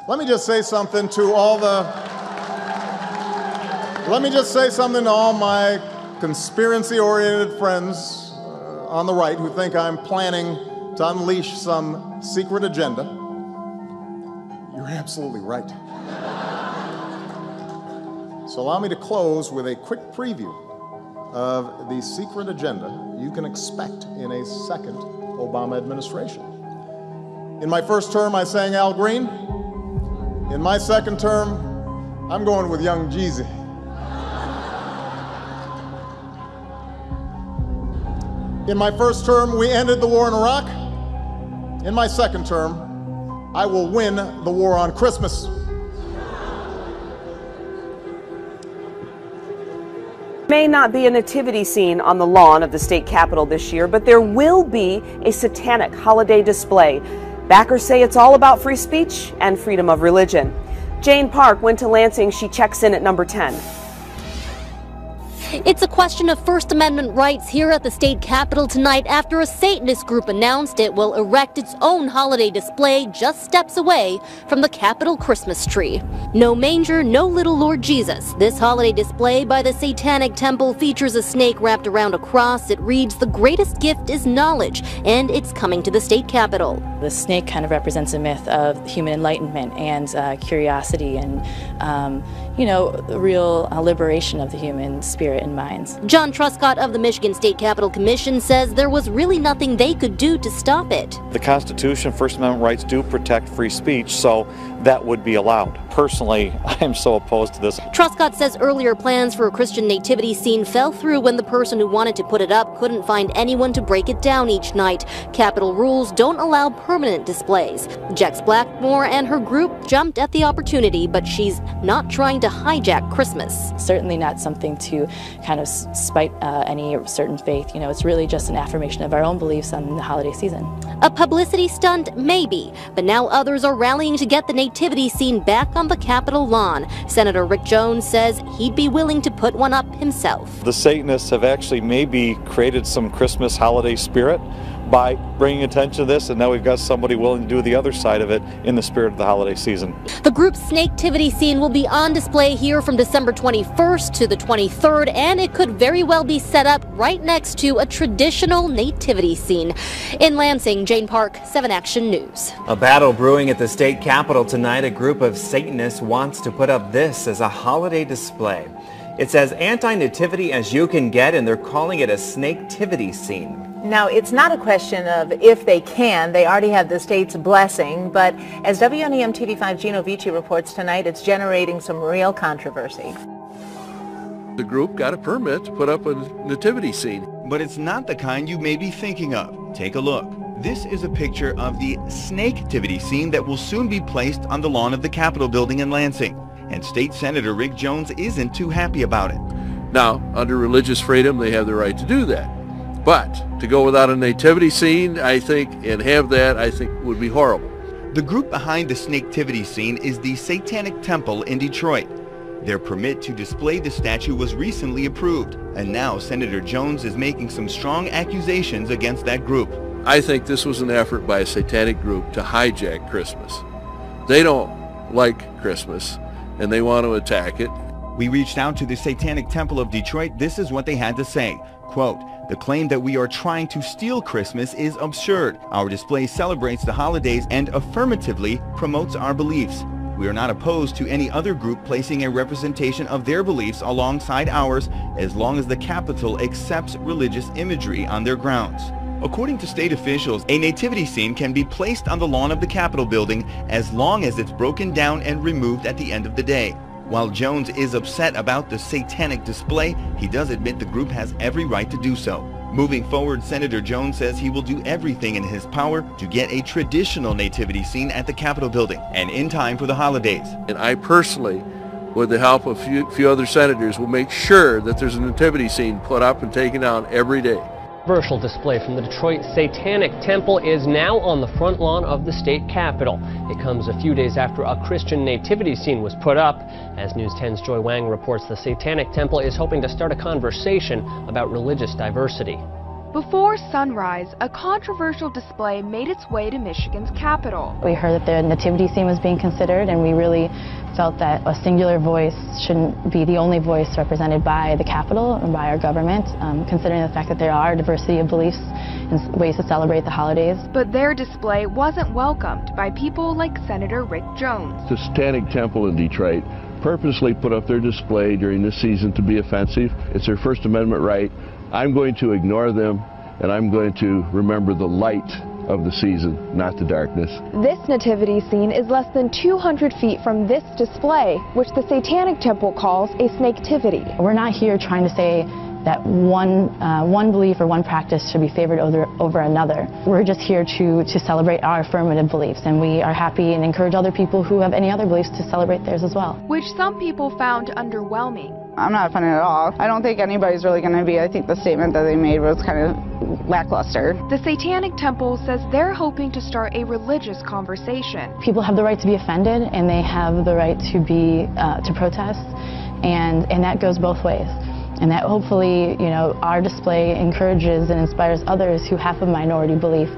Let me just say something to all my conspiracy-oriented friends on the right who think I'm planning to unleash some secret agenda. You're absolutely right. So allow me to close with a quick preview of the secret agenda you can expect in a second Obama administration. In my first term, I sang Al Green. In my second term, I'm going with Young Jeezy. In my first term, we ended the war in Iraq. In my second term, I will win the war on Christmas. May not be a nativity scene on the lawn of the state capitol this year, but there will be a satanic holiday display. Backers say it's all about free speech and freedom of religion. Jane Park went to Lansing. She checks in at number 10. It's a question of First Amendment rights here at the state capitol tonight after a Satanist group announced it will erect its own holiday display just steps away from the Capitol Christmas tree. No manger, no little Lord Jesus. This holiday display by the Satanic Temple features a snake wrapped around a cross. It reads, "The greatest gift is knowledge," and it's coming to the state capitol. The snake kind of represents a myth of human enlightenment and curiosity and, the real liberation of the human spirit and minds. John Truscott of the Michigan State Capitol Commission says there was really nothing they could do to stop it. The Constitution, First Amendment rights do protect free speech, so that would be allowed. Personally, I am so opposed to this. Truscott says earlier plans for a Christian nativity scene fell through when the person who wanted to put it up couldn't find anyone to break it down each night. Capitol rules don't allow permanent displays. Jex Blackmore and her group jumped at the opportunity, but she's not trying to hijack Christmas. Certainly not something to kind of spite any certain faith. It's really just an affirmation of our own beliefs on the holiday season. A publicity stunt, maybe, but now others are rallying to get the nativity scene back on the Capitol lawn. Senator Rick Jones says he'd be willing to put one up himself. The Satanists have actually maybe created some Christmas holiday spirit by bringing attention to this, and now we've got somebody willing to do the other side of it in the spirit of the holiday season. The group's Snaketivity Scene will be on display here from December 21st to the 23rd, and it could very well be set up right next to a traditional nativity scene. In Lansing, Jane Park, 7 Action News. A battle brewing at the state capitol tonight. A group of Satanists wants to put up this as a holiday display. It's as anti-nativity as you can get, and they're calling it a Snaketivity Scene. Now, it's not a question of if they can. They already have the state's blessing. But as WNEM TV5 Gino Vici reports tonight, it's generating some real controversy. The group got a permit to put up a nativity scene. But it's not the kind you may be thinking of. Take a look. This is a picture of the Snaketivity Scene that will soon be placed on the lawn of the Capitol building in Lansing. And State Senator Rick Jones isn't too happy about it. Now, under religious freedom, they have the right to do that. But to go without a nativity scene, I think, and have that, I think would be horrible. The group behind the Snaketivity Scene is the Satanic Temple in Detroit. Their permit to display the statue was recently approved, and now Senator Jones is making some strong accusations against that group. I think this was an effort by a satanic group to hijack Christmas. They don't like Christmas, and they want to attack it. We reached out to the Satanic Temple of Detroit. This is what they had to say. Quote, "The claim that we are trying to steal Christmas is absurd. Our display celebrates the holidays and affirmatively promotes our beliefs. We are not opposed to any other group placing a representation of their beliefs alongside ours as long as the Capitol accepts religious imagery on their grounds." According to state officials, a nativity scene can be placed on the lawn of the Capitol building as long as it's broken down and removed at the end of the day. While Jones is upset about the satanic display, he does admit the group has every right to do so. Moving forward, Senator Jones says he will do everything in his power to get a traditional nativity scene at the Capitol building and in time for the holidays. And I personally, with the help of a few other senators, will make sure that there's a nativity scene put up and taken down every day. Controversial display from the Detroit Satanic Temple is now on the front lawn of the state capitol. It comes a few days after a Christian nativity scene was put up. As News 10's Joy Wang reports, the Satanic Temple is hoping to start a conversation about religious diversity. Before sunrise, a controversial display made its way to Michigan's capital. We heard that the nativity scene was being considered, and we really felt that a singular voice shouldn't be the only voice represented by the Capitol and by our government, considering the fact that there are a diversity of beliefs and ways to celebrate the holidays. But their display wasn't welcomed by people like Senator Rick Jones. The Satanic Temple in Detroit purposely put up their display during this season to be offensive. It's their First Amendment right. I'm going to ignore them, and I'm going to remember the light of the season, not the darkness. This nativity scene is less than 200 feet from this display, which the Satanic Temple calls a snaketivity. We're not here trying to say that one belief or one practice should be favored over another. We're just here to celebrate our affirmative beliefs, and we are happy and encourage other people who have any other beliefs to celebrate theirs as well. Which some people found underwhelming. I'm not offended at all. I don't think anybody's really going to be. I think the statement that they made was kind of lackluster. The Satanic Temple says they're hoping to start a religious conversation. People have the right to be offended, and they have the right to protest, and that goes both ways. And that hopefully, our display encourages and inspires others who have a minority belief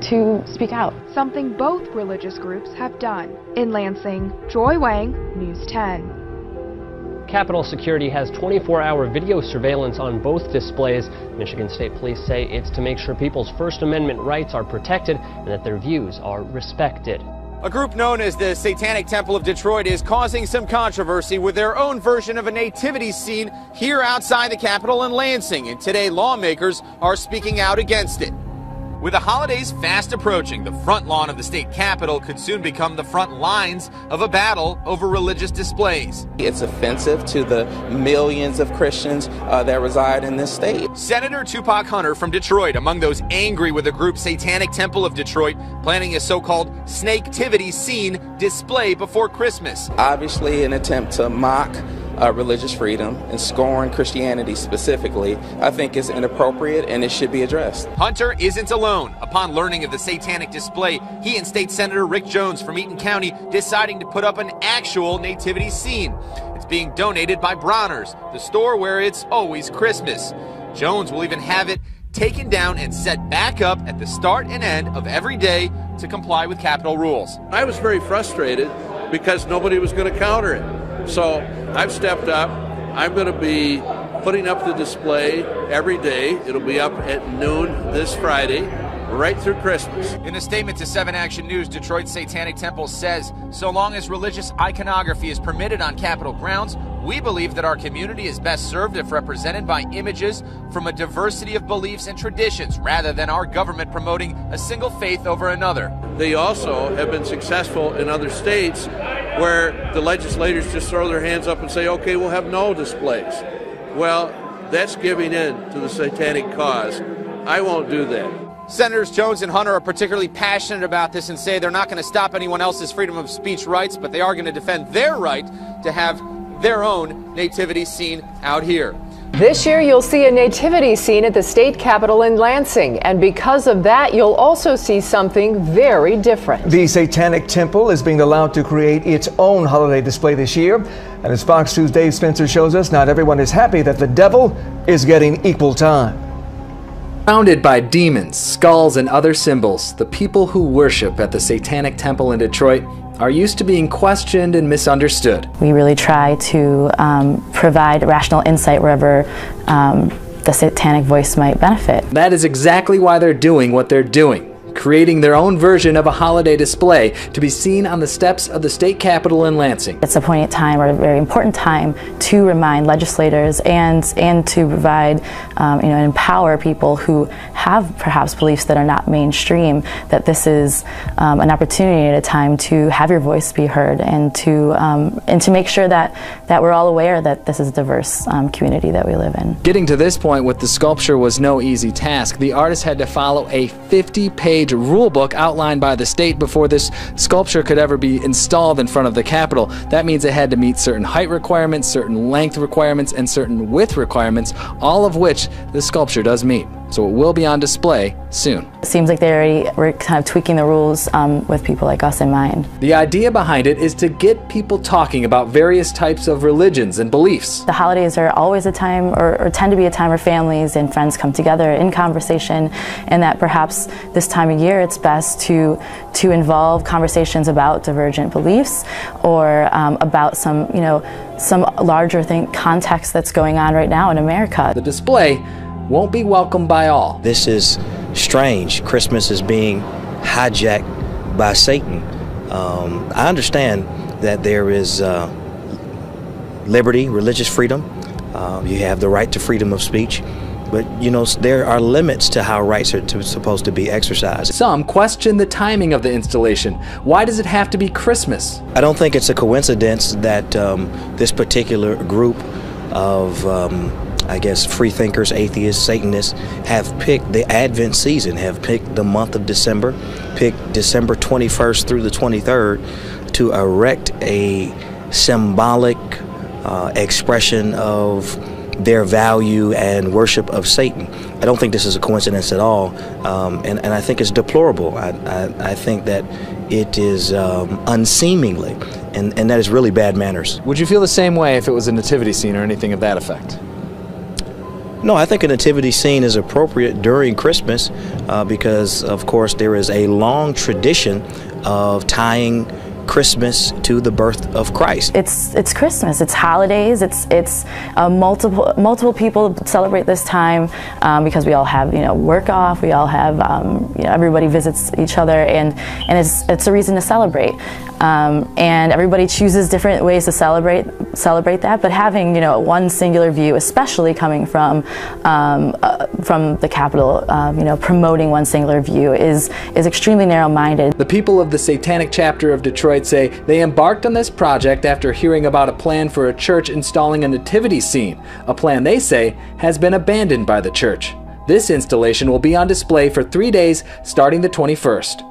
to speak out. Something both religious groups have done. In Lansing, Joy Wang, News 10. Capitol Security has 24-hour video surveillance on both displays. Michigan State Police say it's to make sure people's First Amendment rights are protected and that their views are respected. A group known as the Satanic Temple of Detroit is causing some controversy with their own version of a nativity scene here outside the Capitol in Lansing, and today lawmakers are speaking out against it. With the holidays fast approaching, the front lawn of the state capitol could soon become the front lines of a battle over religious displays. It's offensive to the millions of Christians that reside in this state. Senator Tupac Hunter from Detroit, among those angry with the group Satanic Temple of Detroit, planning a so-called Snaketivity Scene display before Christmas. Obviously an attempt to mock religious freedom and scorn Christianity specifically, I think is inappropriate and it should be addressed. Hunter isn't alone. Upon learning of the satanic display, he and State Senator Rick Jones from Eaton County deciding to put up an actual nativity scene. It's being donated by Bronner's, the store where it's always Christmas. Jones will even have it taken down and set back up at the start and end of every day to comply with Capitol rules. I was very frustrated because nobody was going to counter it. So I've stepped up. I'm going to be putting up the display every day. It'll be up at noon this Friday, right through Christmas. In a statement to 7 Action News, Detroit's Satanic Temple says, so long as religious iconography is permitted on Capitol grounds, we believe that our community is best served if represented by images from a diversity of beliefs and traditions, rather than our government promoting a single faith over another. They also have been successful in other states where the legislators just throw their hands up and say, okay, we'll have no displays. Well, that's giving in to the satanic cause. I won't do that. Senators Jones and Hunter are particularly passionate about this and say they're not going to stop anyone else's freedom of speech rights, but they are going to defend their right to have their own nativity scene out here. This year you'll see a nativity scene at the state capitol in Lansing, and because of that you'll also see something very different. The Satanic Temple is being allowed to create its own holiday display this year, and as Fox 2's Dave Spencer shows us, not everyone is happy that the devil is getting equal time. Surrounded by demons, skulls, and other symbols, the people who worship at the Satanic Temple in Detroit are used to being questioned and misunderstood. We really try to provide rational insight wherever the satanic voice might benefit. That is exactly why they're doing what they're doing, creating their own version of a holiday display to be seen on the steps of the state capitol in Lansing. It's a poignant time, or a very important time, to remind legislators and to provide, and empower people who have perhaps beliefs that are not mainstream, that this is an opportunity at a time to have your voice be heard, and to make sure that we're all aware that this is a diverse community that we live in. Getting to this point with the sculpture was no easy task. The artist had to follow a 50-page rule book outlined by the state before this sculpture could ever be installed in front of the Capitol. That means it had to meet certain height requirements, certain length requirements, and certain width requirements, all of which the sculpture does meet. so it will be on display soon. It seems like they already were kind of tweaking the rules with people like us in mind. The idea behind it is to get people talking about various types of religions and beliefs. The holidays are always a time, or tend to be a time where families and friends come together in conversation, and that perhaps this time of year it's best to involve conversations about divergent beliefs, or about some larger context that's going on right now in America. The display won't be welcomed by all. This is strange. Christmas is being hijacked by Satan. I understand that there is liberty, religious freedom. You have the right to freedom of speech. But, there are limits to how rights are supposed to be exercised. Some question the timing of the installation. Why does it have to be Christmas? I don't think it's a coincidence that this particular group of, free thinkers, atheists, Satanists have picked the Advent season, have picked the month of December, picked December 21st through the 23rd to erect a symbolic expression of their value and worship of Satan. I don't think this is a coincidence at all, and I think it's deplorable. I think that it is unseemly, and that is really bad manners. Would you feel the same way if it was a nativity scene or anything of that effect? No, I think a nativity scene is appropriate during Christmas because, of course, there is a long tradition of tying Christmas to the birth of Christ. It's Christmas. It's holidays. It's multiple people celebrate this time because we all have work off. We all have everybody visits each other, and it's a reason to celebrate. And everybody chooses different ways to celebrate that. But having one singular view, especially coming from the Capitol, promoting one singular view is extremely narrow-minded. The people of the Satanic chapter of Detroit say they embarked on this project after hearing about a plan for a church installing a nativity scene, a plan they say has been abandoned by the church. This installation will be on display for 3 days starting the 21st.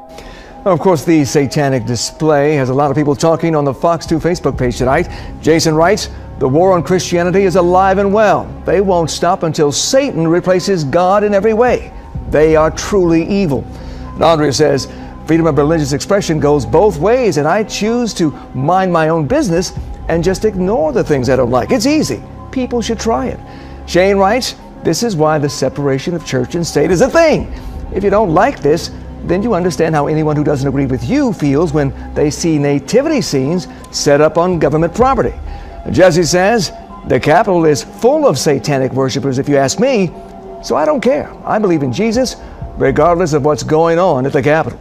Of course, the satanic display has a lot of people talking on the Fox 2 Facebook page tonight. Jason writes, "The war on Christianity is alive and well. They won't stop until Satan replaces God in every way. They are truly evil." And Andrea says, "Freedom of religious expression goes both ways, and I choose to mind my own business and just ignore the things I don't like. It's easy. People should try it." Shane writes, "This is why the separation of church and state is a thing. If you don't like this, then you understand how anyone who doesn't agree with you feels when they see nativity scenes set up on government property." Jesse says, "The Capitol is full of satanic worshipers, if you ask me, so I don't care. I believe in Jesus, regardless of what's going on at the Capitol."